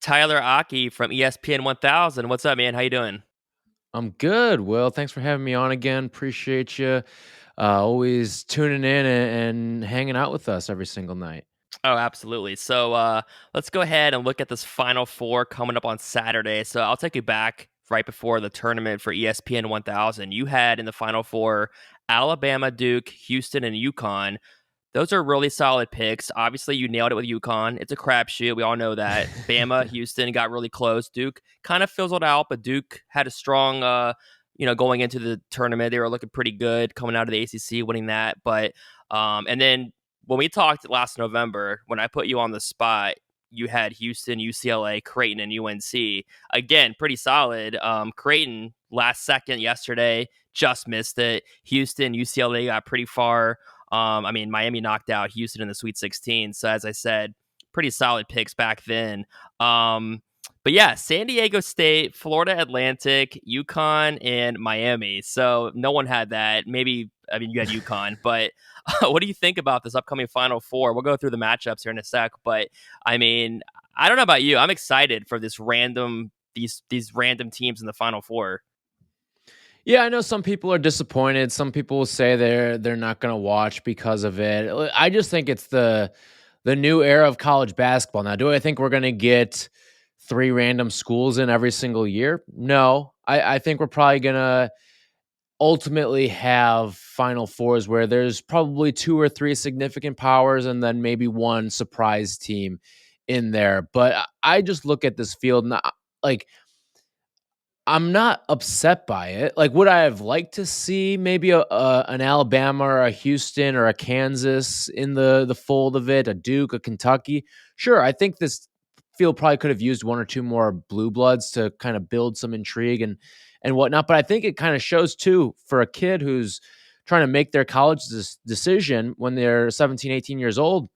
Tyler Aki from ESPN 1000. What's up, man? How you doing? I'm good, Will. Thanks for having me on again. Appreciate you. Always tuning in and hanging out with us every single night. Oh, absolutely. So let's go ahead and look at this Final Four coming up on Saturday. So I'll take you back right before the tournament for ESPN 1000. You had in the Final Four Alabama, Duke, Houston, and UConn. Those are really solid picks. Obviously, you nailed it with UConn. It's a crapshoot. We all know that. Bama, Houston got really close. Duke kind of fizzled out, but Duke had a strong, going into the tournament. They were looking pretty good coming out of the ACC, winning that. But and then when we talked last November, when I put you on the spot, you had Houston, UCLA, Creighton, and UNC. Again, pretty solid. Creighton last second yesterday just missed it. Houston, UCLA got pretty far. Miami knocked out Houston in the Sweet 16. So as I said, pretty solid picks back then. But yeah, San Diego State, Florida Atlantic, UConn, and Miami. So no one had that. You had UConn, but what do you think about this upcoming Final Four? We'll go through the matchups here in a sec, but I don't know about you. I'm excited for these random teams in the Final Four. Yeah, I know some people are disappointed. Some people will say they're not going to watch because of it. I just think it's the new era of college basketball. Now, do I think we're going to get three random schools in every single year? No. I think we're probably going to ultimately have Final Fours where there's probably two or three significant powers and then maybe one surprise team in there. But I just look at this field and like I'm not upset by it. Like, would I have liked to see maybe an Alabama or a Houston or a Kansas in the fold of it, a Duke, a Kentucky? Sure, I think this field probably could have used one or two more blue bloods to kind of build some intrigue and whatnot. But I think it kind of shows too for a kid who's trying to make their college decision when they're 17, 18 years old.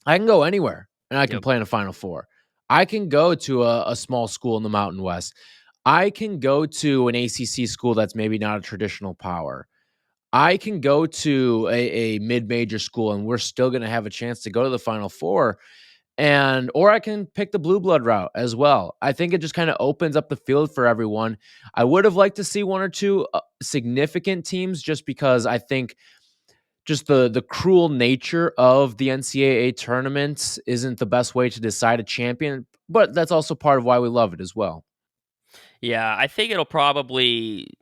I can go anywhere and I can Yep. play in a Final Four. I can go to a small school in the Mountain West. I can go to an ACC school that's maybe not a traditional power. I can go to a mid-major school and we're still going to have a chance to go to the Final Four. And or I can pick the blue blood route as well. I think it just kind of opens up the field for everyone. I would have liked to see one or two significant teams just because I think just the cruel nature of the NCAA tournament isn't the best way to decide a champion, but that's also part of why we love it as well. Yeah, I think it'll probably.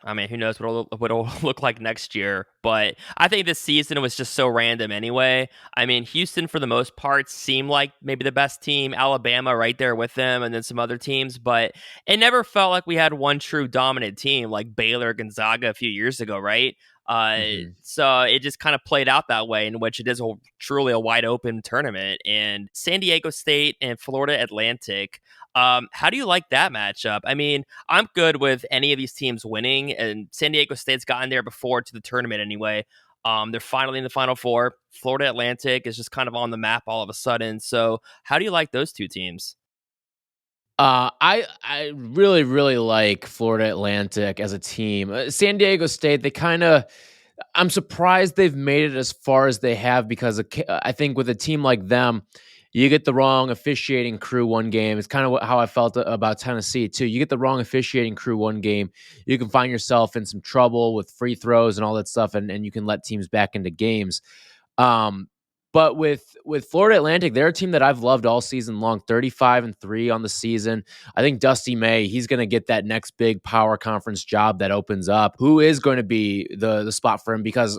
Who knows what it'll look like next year? But I think this season was just so random anyway. Houston for the most part seemed like maybe the best team. Alabama right there with them, and then some other teams. But it never felt like we had one true dominant team like Baylor, Gonzaga a few years ago, right? Mhm. So it just kind of played out that way, in which it is truly a wide open tournament. And San Diego State and Florida Atlantic. How do you like that matchup? I'm good with any of these teams winning, and San Diego State's gotten there before to the tournament anyway. They're finally in the Final Four. Florida Atlantic is just kind of on the map all of a sudden. So, how do you like those two teams? I really really like Florida Atlantic as a team. San Diego State, they kind of I'm surprised they've made it as far as they have because I think with a team like them, you get the wrong officiating crew one game. It's kind of how I felt about Tennessee too. You get the wrong officiating crew one game, you can find yourself in some trouble with free throws and all that stuff, and you can let teams back into games. Um, but with Florida Atlantic, they're a team that I've loved all season long. 35-3 on the season. I think Dusty May, he's going to get that next big power conference job that opens up. Who is going to be the spot for him? Because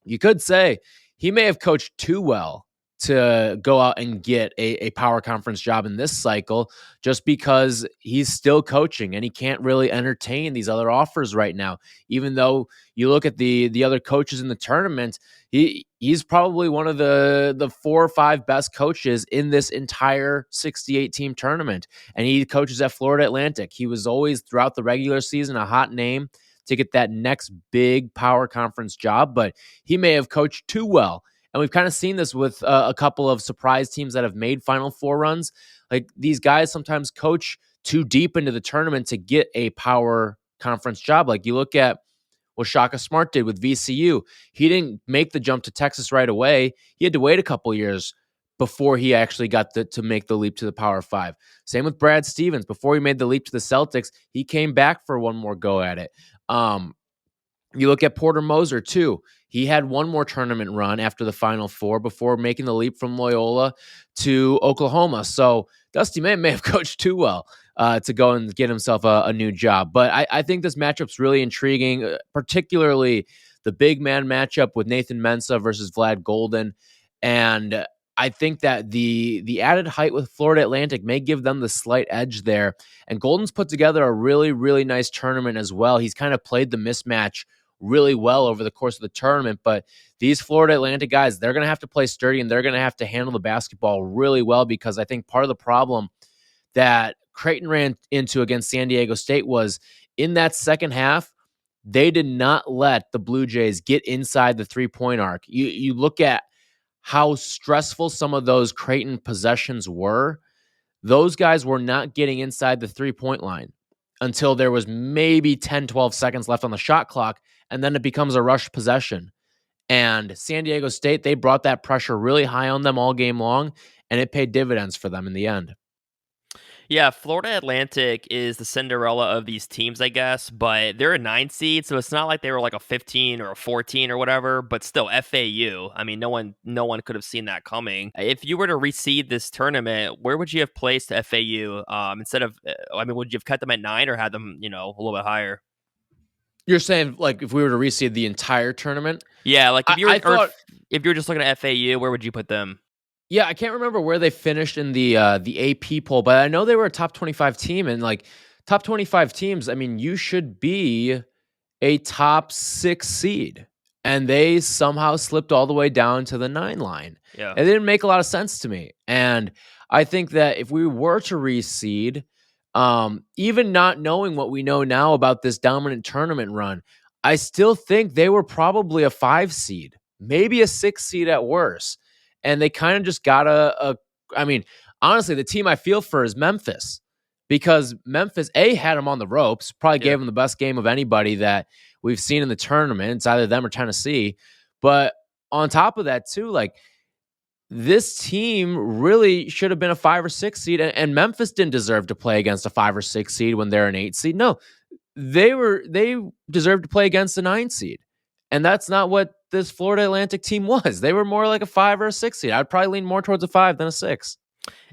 you could say he may have coached too well to go out and get a power conference job in this cycle just because he's still coaching and he can't really entertain these other offers right now. Even though you look at the other coaches in the tournament, he's probably one of the 4 or 5 best coaches in this entire 68 team tournament. And he coaches at Florida Atlantic. He was always throughout the regular season a hot name to get that next big power conference job, but he may have coached too well. And we've kind of seen this with a couple of surprise teams that have made Final Four runs. Like these guys sometimes coach too deep into the tournament to get a power conference job. Like you look at what Shaka Smart did with VCU. He didn't make the jump to Texas right away. He had to wait a couple years. before he actually got to make the leap to the Power Five. Same with Brad Stevens. Before he made the leap to the Celtics, he came back for one more go at it. You look at Porter Moser, too. He had one more tournament run after the Final Four before making the leap from Loyola to Oklahoma. So Dusty may have coached too well to go and get himself a new job. But I think this matchup's really intriguing, particularly the big man matchup with Nathan Mensah versus Vlad Golden. And I think that the added height with Florida Atlantic may give them the slight edge there. And Golden's put together a really, really nice tournament as well. He's kind of played the mismatch really well over the course of the tournament. But these Florida Atlantic guys, they're going to have to play sturdy and they're going to have to handle the basketball really well, because I think part of the problem that Creighton ran into against San Diego State was in that second half, they did not let the Blue Jays get inside the three-point arc. You look at how stressful some of those Creighton possessions were. Those guys were not getting inside the three-point line until there was maybe 10, 12 seconds left on the shot clock, and then it becomes a rush possession. And San Diego State, they brought that pressure really high on them all game long, and it paid dividends for them in the end. Yeah, Florida Atlantic is the Cinderella of these teams, I guess, but they're a 9 seed, so it's not like they were like a 15 or a 14 or whatever, but still FAU. I mean, no one could have seen that coming. If you were to reseed this tournament, where would you have placed FAU instead of I mean, would you have cut them at 9 or had them, a little bit higher? You're saying, like, if we were to reseed the entire tournament? Yeah, like if you were I thought, if you were just looking at FAU, where would you put them? yeah, I can't remember where they finished in the AP poll, but I know they were a top 25 team, and like top 25 teams, I mean, you should be a top 6 seed, and they somehow slipped all the way down to the 9 line. Yeah. It didn't make a lot of sense to me, and I think that if we were to reseed, even not knowing what we know now about this dominant tournament run, I still think they were probably a 5 seed, maybe a 6 seed at worst. And they kind of just got I mean, honestly, the team I feel for is Memphis, because Memphis, had them on the ropes, probably Yeah. gave them the best game of anybody that we've seen in the tournament. It's either them or Tennessee. But on top of that, too, like, this team really should have been a 5 or 6 seed, and Memphis didn't deserve to play against a 5 or 6 seed when they're an 8 seed. No, they deserved to play against a 9 seed. And that's not what this Florida Atlantic team was. They were more like a 5 or a 6 seed. I'd probably lean more towards a 5 than a 6.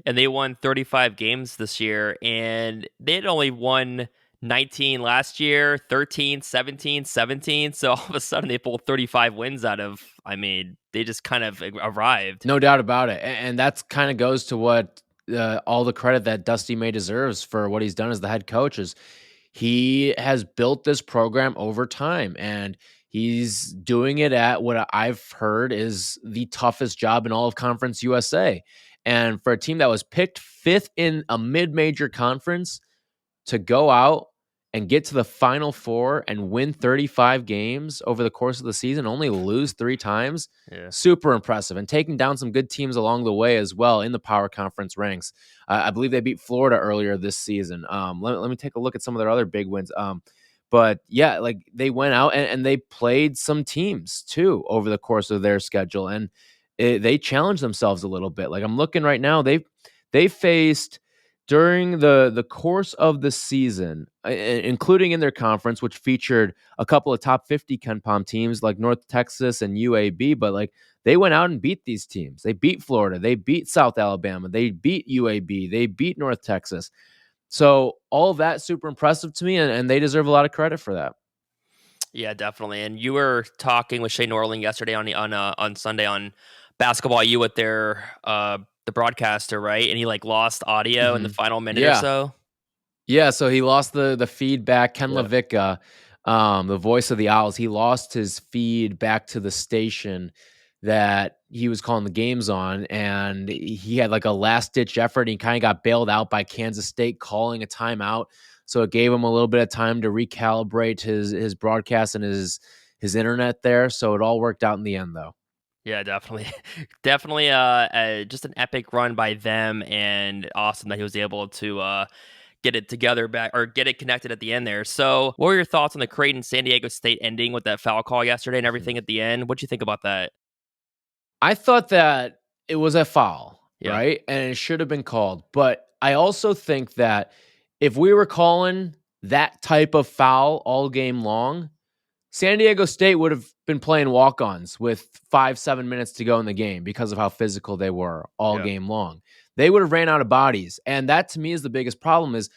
And they won 35 games this year, and they had only won 19 last year, 13, 17, 17. So all of a sudden they pulled 35 wins out of, I mean, they just kind of arrived. No doubt about it. And that's kind of goes to what all the credit that Dusty May deserves for what he's done as the head coach is he has built this program over time, and he's doing it at what I've heard is the toughest job in all of Conference USA. And for a team that was picked 5th in a mid-major conference to go out and get to the Final Four and win 35 games over the course of the season, only lose 3 times, Yeah. super impressive. And taking down some good teams along the way as well in the Power Conference ranks. I believe they beat Florida earlier this season. Let me take a look at some of their other big wins. But yeah, like, they went out and they played some teams too over the course of their schedule, and they challenged themselves a little bit. Like, I'm looking right now, they faced during the course of the season, including in their conference, which featured a couple of top 50 KenPom teams like North Texas and UAB, but like, they went out and beat these teams. They beat Florida, they beat South Alabama, they beat UAB, they beat North Texas. So all of that super impressive to me, and they deserve a lot of credit for that. Yeah, definitely. And you were talking with Shane Norling yesterday on Sunday on Basketball U with the broadcaster, right? And he like lost audio in the Mhm. final minute or Yeah. so. Yeah, so he lost the feedback. Ken Yeah. Levicka, the voice of the Owls, he lost his feed back to the station that he was calling the games on, and he had like a last ditch effort. And he kind of got bailed out by Kansas State calling a timeout, so it gave him a little bit of time to recalibrate his broadcast and his internet there. So it all worked out in the end, though. Yeah, definitely. Definitely just an epic run by them, and awesome that he was able to get it together back or get it connected at the end there. So, what were your thoughts on the Creighton San Diego State ending with that foul call yesterday and everything at the end? What'd you think about that? I thought that it was a foul. Yeah. right? And it should have been called. But I also think that if we were calling that type of foul all game long, San Diego State would have been playing walk-ons with 5-7 minutes to go in the game because of how physical they were all Yeah. game long. They would have ran out of bodies. And that to me is the biggest problem is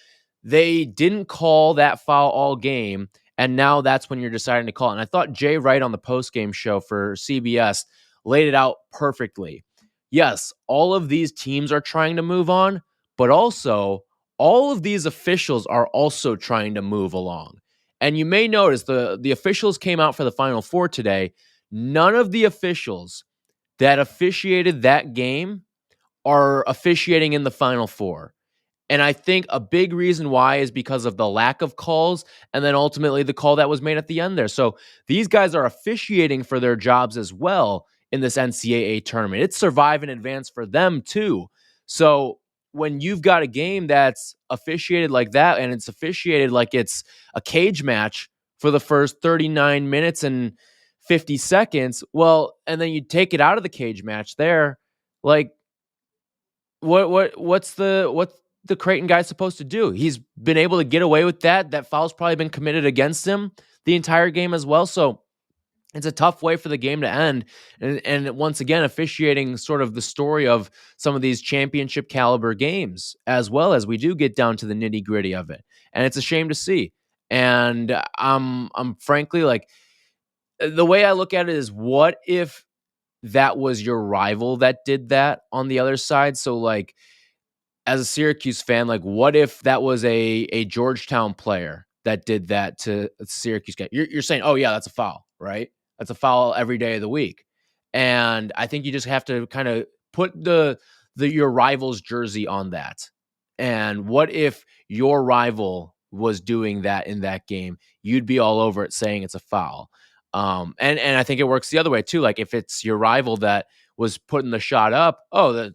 they didn't call that foul all game. And now that's when you're deciding to call it. And I thought Jay Wright on the post-game show for CBS laid it out perfectly. Yes, all of these teams are trying to move on, but also all of these officials are also trying to move along. And you may notice the officials came out for the Final Four today. None of the officials that officiated that game are officiating in the Final Four. And I think a big reason why is because of the lack of calls and then ultimately the call that was made at the end there. So these guys are officiating for their jobs as well in this NCAA tournament. It's survive in advance for them too. So when you've got a game that's officiated like that and it's officiated like it's a cage match for the first 39 minutes and 50 seconds, well, and then you take it out of the cage match there, like what's the Creighton guy supposed to do? He's been able to get away with that. That foul's probably been committed against him the entire game as well. So it's a tough way for the game to end. And once again, officiating sort of the story of some of these championship caliber games, as well as we do get down to the nitty gritty of it. And it's a shame to see. And I'm frankly like, the way I look at it is, what if that was your rival that did that on the other side? So like, as a Syracuse fan, like, what if that was a Georgetown player that did that to a Syracuse guy? You're saying, oh yeah, that's a foul, right? That's a foul every day of the week. And I think you just have to kind of put the your rival's jersey on that. And what if your rival was doing that in that game? You'd be all over it saying it's a foul. And I think it works the other way too. Like if it's your rival that was putting the shot up, oh,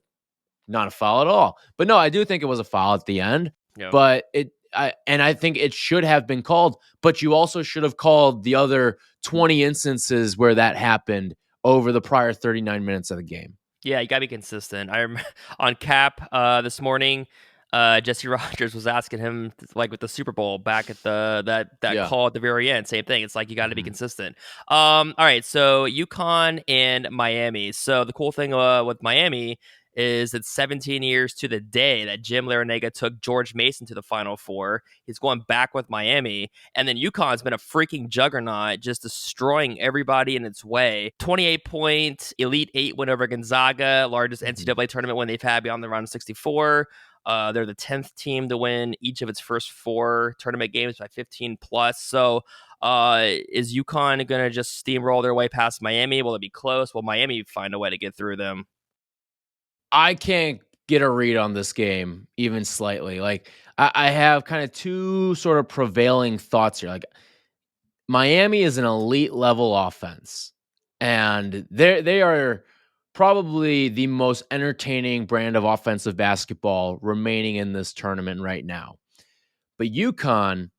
not a foul at all. But no, I do think it was a foul at the end. Yeah. But I think it should have been called. But you also should have called the other 20 instances where that happened over the prior 39 minutes of the game. Yeah, you gotta be consistent. I remember on Cap this morning, Jesse Rogers was asking him like with the Super Bowl back at that Yeah. call at the very end. Same thing. It's like you got to be Mhm. consistent. All right. So UConn and Miami. So the cool thing with Miami is it's 17 years to the day that Jim Larinaga took George Mason to the Final Four. He's going back with Miami. And then UConn's been a freaking juggernaut, just destroying everybody in its way. 28-point Elite Eight win over Gonzaga, largest Mhm. NCAA tournament win they've had beyond the round of 64. They're the 10th team to win each of its first four tournament games by 15 plus. So is UConn going to just steamroll their way past Miami? Will it be close? Will Miami find a way to get through them? I can't get a read on this game even slightly. Like I have kind of two sort of prevailing thoughts here. Like Miami is an elite level offense, and they are probably the most entertaining brand of offensive basketball remaining in this tournament right now. But UConn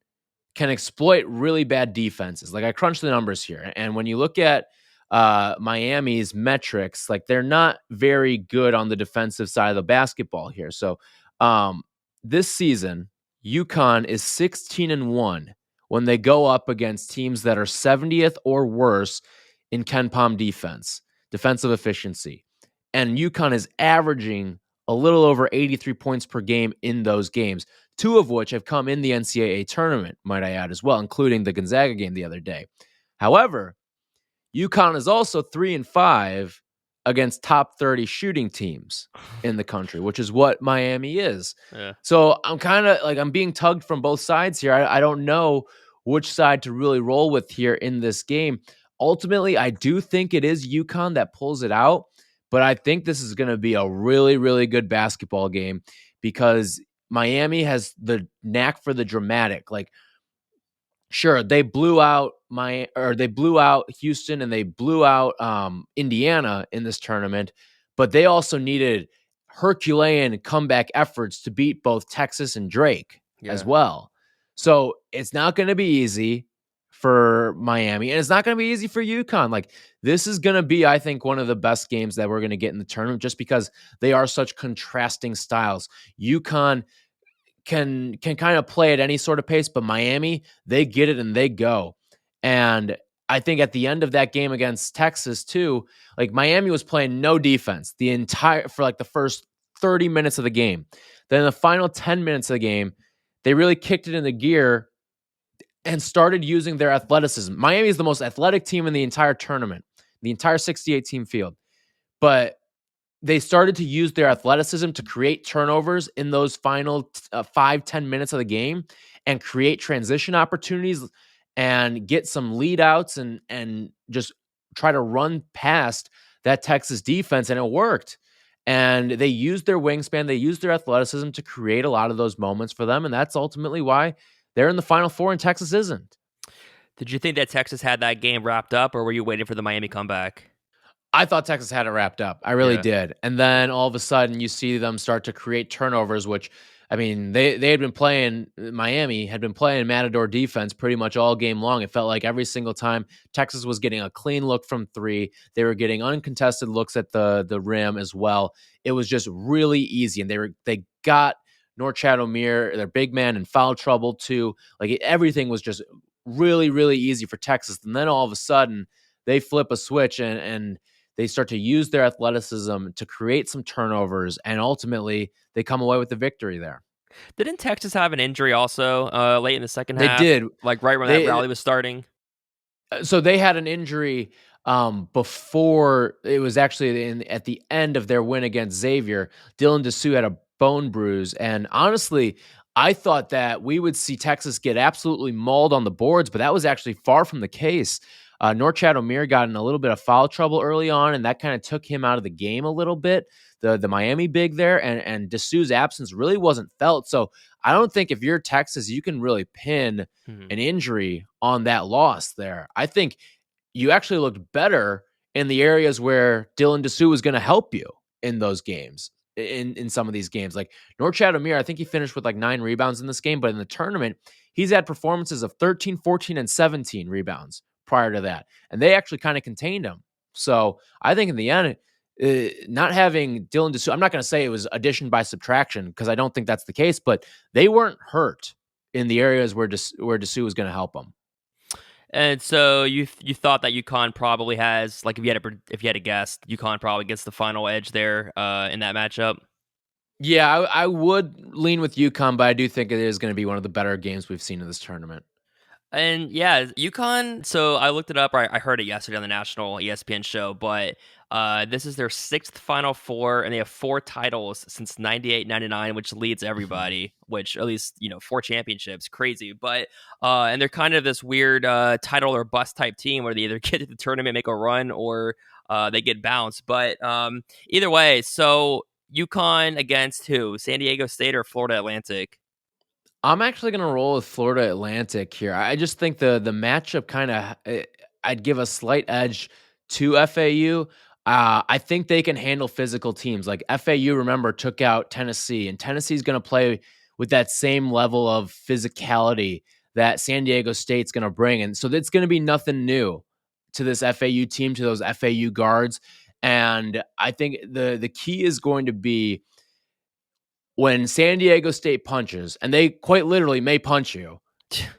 can exploit really bad defenses. Like I crunched the numbers here, and when you look at Miami's metrics, like they're not very good on the defensive side of the basketball here. So um, this season, UConn is 16-1 when they go up against teams that are 70th or worse in Ken Palm defensive efficiency, and UConn is averaging a little over 83 points per game in those games, two of which have come in the NCAA tournament, might I add, as well, including the Gonzaga game the other day. However, UConn is also 3-5 against top 30 shooting teams in the country, which is what Miami is. Yeah. So I'm kind of like I'm being tugged from both sides here. I don't know which side to really roll with here in this game. Ultimately, I do think it is UConn that pulls it out, but I think this is going to be a really, really good basketball game because Miami has the knack for the dramatic. Like, sure, they blew out Houston and they blew out Indiana in this tournament, but they also needed Herculean comeback efforts to beat both Texas and Drake as Yeah. well. So it's not going to be easy for Miami, and it's not going to be easy for UConn. Like, this is going to be, I think, one of the best games that we're going to get in the tournament, just because they are such contrasting styles. UConn can kind of play at any sort of pace, but Miami, they get it and they go. And I think at the end of that game against Texas too, like, Miami was playing no defense for like the first 30 minutes of the game. Then in the final 10 minutes of the game, they really kicked it into gear and started using their athleticism. Miami is the most athletic team in the entire tournament, the entire 68 team field. But they started to use their athleticism to create turnovers in those final 5-10 minutes of the game, and create transition opportunities and get some lead outs, and just try to run past that Texas defense. And it worked. And they used their wingspan, they used their athleticism to create a lot of those moments for them. And that's ultimately why they're in the Final Four and Texas isn't. Did you think that Texas had that game wrapped up, or were you waiting for the Miami comeback? I thought Texas had it wrapped up. I really Yeah. did. And then all of a sudden you see them start to create turnovers, which, I mean, they had been playing, Miami had been playing Matador defense pretty much all game long. It felt like every single time Texas was getting a clean look from three, they were getting uncontested looks at the rim as well. It was just really easy. And they got Norchad Omier, their big man, in foul trouble too. Like, everything was just really, really easy for Texas. And then all of a sudden they flip a switch, and they start to use their athleticism to create some turnovers, and ultimately they come away with the victory there. Didn't Texas have an injury also late in the second They half, did. like right when that They rally was starting? So they had an injury before. It was actually at the end of their win against Xavier. Dylan Dessou had a bone bruise, and honestly, I thought that we would see Texas get absolutely mauled on the boards, but that was actually far from the case. Norchad Omier got in a little bit of foul trouble early on, and that kind of took him out of the game a little bit. The Miami big there, and Dessou's absence really wasn't felt. So I don't think, if you're Texas, you can really pin Mhm. an injury on that loss there. I think you actually looked better in the areas where Dylan Dessou was going to help you in those games. In some of these games, like Norchad Omier, I think he finished with like 9 rebounds in this game, but in the tournament, he's had performances of 13, 14, and 17 rebounds prior to that. And they actually kind of contained him. So I think in the end, not having Dylan Dessou, I'm not going to say it was addition by subtraction, because I don't think that's the case, but they weren't hurt in the areas where Dessou was going to help them. And so you thought that UConn probably has, like, if you had to guess, UConn probably gets the final edge there in that matchup. Yeah, I would lean with UConn, but I do think it is going to be one of the better games we've seen in this tournament. And yeah, UConn. So I looked it up. I heard it yesterday on the national ESPN show, but this is their 6th Final Four, and they have 4 titles since 98-99, which leads everybody. Which, at least, 4 championships, crazy. But and they're kind of this weird title or bust type team where they either get to the tournament, make a run, or they get bounced. But either way, so UConn against who? San Diego State or Florida Atlantic? I'm actually going to roll with Florida Atlantic here. I just think the matchup kind of, I'd give a slight edge to FAU. I think they can handle physical teams. Like, FAU, remember, took out Tennessee, and Tennessee's going to play with that same level of physicality that San Diego State's going to bring. And so it's going to be nothing new to this FAU team, to those FAU guards. And I think the key is going to be, when San Diego State punches, and they quite literally may punch you,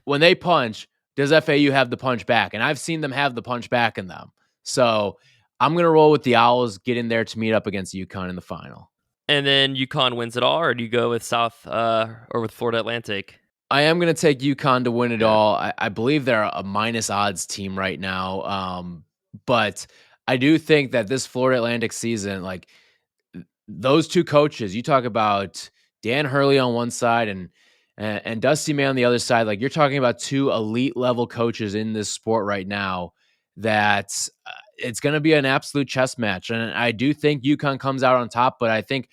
when they punch, does FAU have the punch back? And I've seen them have the punch back in them. So I'm going to roll with the Owls getting there to meet up against UConn in the final. And then UConn wins it all, or do you go with South or with Florida Atlantic? I am going to take UConn to win it Yeah. all. I believe they're a minus odds team right now. But I do think that this Florida Atlantic season, like, those two coaches, you talk about Dan Hurley on one side and Dusty May on the other side. Like, you're talking about 2 elite level coaches in this sport right now. That it's going to be an absolute chess match, and I do think UConn comes out on top. But I think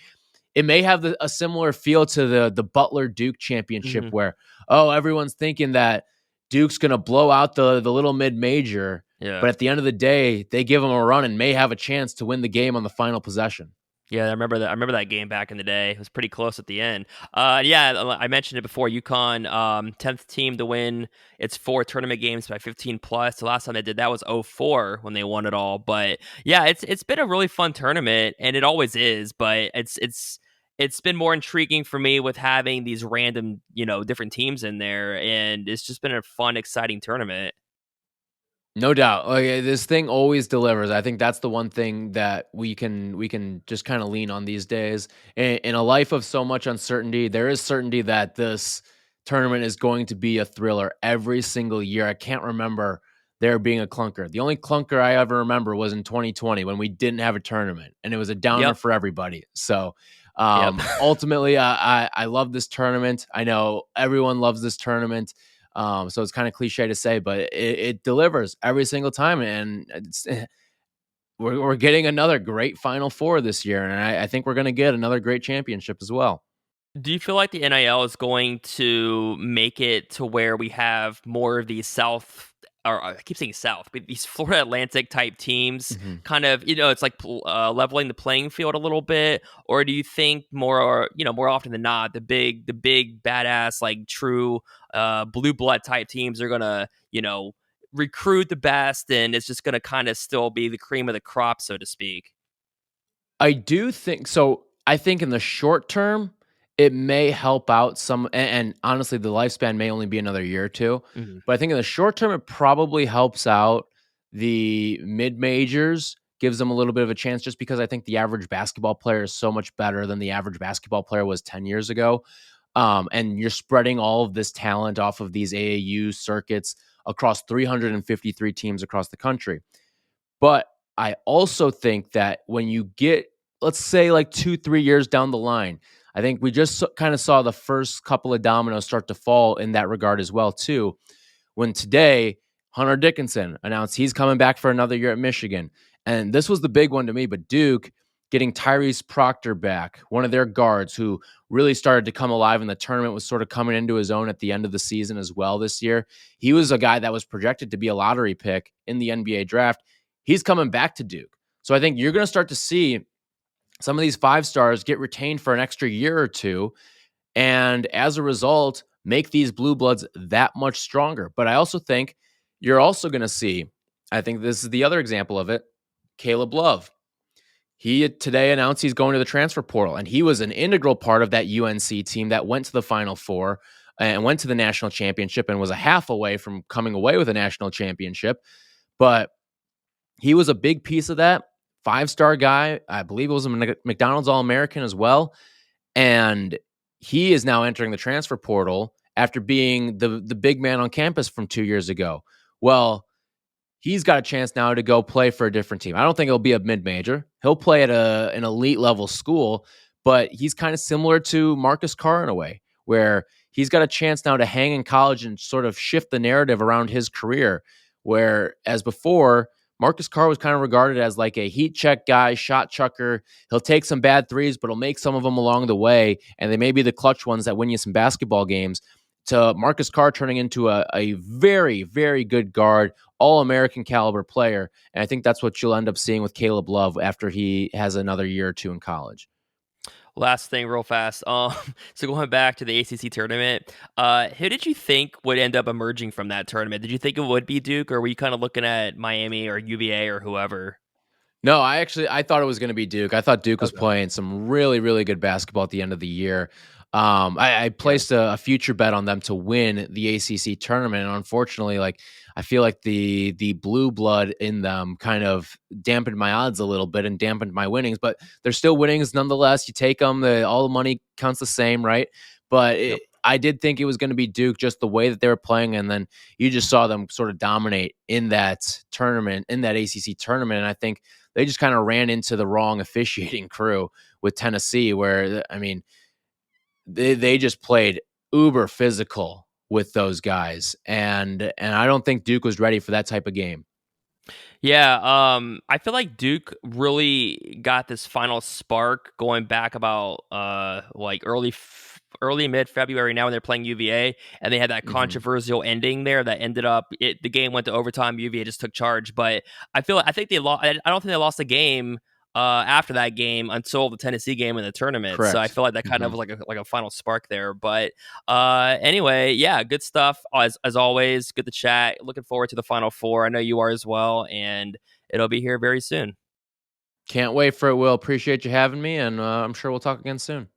it may have a similar feel to the Butler Duke championship, Hmm. where, oh, everyone's thinking that Duke's going to blow out the little mid major, Yeah. but at the end of the day, they give them a run and may have a chance to win the game on the final possession. Yeah, I remember that. I remember that game back in the day. It was pretty close at the end. Yeah, I mentioned it before. UConn, 10th team to win its 4 tournament games by 15 plus. The last time they did that was '04 when they won it all. But yeah, it's been a really fun tournament, and it always is. But it's been more intriguing for me with having these random, different teams in there, and it's just been a fun, exciting tournament. No doubt. Like, this thing always delivers. I think that's the one thing that we can just kind of lean on these days. In a life of so much uncertainty, there is certainty that this tournament is going to be a thriller every single year. I can't remember there being a clunker. The only clunker I ever remember was in 2020 when we didn't have a tournament, and it was a downer Yep. for everybody. So Yep. ultimately, I love this tournament. I know everyone loves this tournament. So it's kind of cliche to say, but it delivers every single time, and we're getting another great Final Four this year, and I think we're going to get another great championship as well. Do you feel like the NIL is going to make it to where we have more of these South, or I keep saying South, but these Florida Atlantic type teams Mhm. kind of, it's like leveling the playing field a little bit? Or do you think more often than not, the big badass, like true blue blood type teams are going to, recruit the best, and it's just going to kind of still be the cream of the crop, so to speak? I do think so. I think in the short term, it may help out some, and honestly, the lifespan may only be another year or two. Mhm. But I think in the short term, it probably helps out the mid majors, gives them a little bit of a chance, just because I think the average basketball player is so much better than the average basketball player was 10 years ago. And you're spreading all of this talent off of these AAU circuits across 353 teams across the country. But I also think that when you get, let's say, like 2, 3 years down the line, I think we just kind of saw the first couple of dominoes start to fall in that regard as well, too. When today, Hunter Dickinson announced he's coming back for another year at Michigan. And this was the big one to me, but Duke getting Tyrese Proctor back, one of their guards who really started to come alive in the tournament, was sort of coming into his own at the end of the season as well this year. He was a guy that was projected to be a lottery pick in the NBA draft. He's coming back to Duke. So I think you're going to start to see some of these 5 stars get retained for an extra year or two, and as a result, make these blue bloods that much stronger. But I also think you're also going to see, I think this is the other example of it, Caleb Love. He today announced he's going to the transfer portal, and he was an integral part of that UNC team that went to the Final Four and went to the national championship and was a half away from coming away with a national championship. But he was a big piece of that. 5-star guy. I believe it was a McDonald's All American as well. And he is now entering the transfer portal after being the big man on campus from 2 years ago. Well, he's got a chance now to go play for a different team. I don't think it'll be a mid-major. He'll play at an elite level school, but he's kind of similar to Marcus Carr in a way, where he's got a chance now to hang in college and sort of shift the narrative around his career. Whereas before, Marcus Carr was kind of regarded as like a heat check guy, shot chucker. He'll take some bad threes, but he'll make some of them along the way, and they may be the clutch ones that win you some basketball games. To Marcus Carr turning into a very, very good guard, all American caliber player. And I think that's what you'll end up seeing with Caleb Love after he has another year or two in college. Last thing, real fast. So going back to the ACC tournament, who did you think would end up emerging from that tournament? Did you think it would be Duke, or were you kind of looking at Miami or UVA or whoever? No, I thought it was going to be Duke. I thought Duke was Okay. playing some really, really good basketball at the end of the year. I Yeah. placed a future bet on them to win the ACC tournament, and unfortunately, like I feel like the blue blood in them kind of dampened my odds a little bit and dampened my winnings. But they're still winnings nonetheless. You take them, all the money counts the same, right? But Yep. I did think it was going to be Duke, just the way that they were playing, and then you just saw them sort of dominate in that tournament, in that ACC tournament, and I think they just kind of ran into the wrong officiating crew with Tennessee, where I mean, they just played uber physical with those guys, and I don't think Duke was ready for that type of game. Yeah, I feel like Duke really got this final spark going back about like early mid February now when they're playing UVA, and they had that Hmm. controversial ending there that ended up the game went to overtime. UVA just took charge, but I think they lost. I don't think they lost the game after that game until the Tennessee game in the tournament. So I Correct. feel like that kind of Mhm. was like a final spark there. But anyway, yeah, good stuff as always. Good to chat. Looking forward to the Final Four. I know you are as well, and it'll be here very soon. Can't wait for it, Will. Appreciate you having me, and I'm sure we'll talk again soon.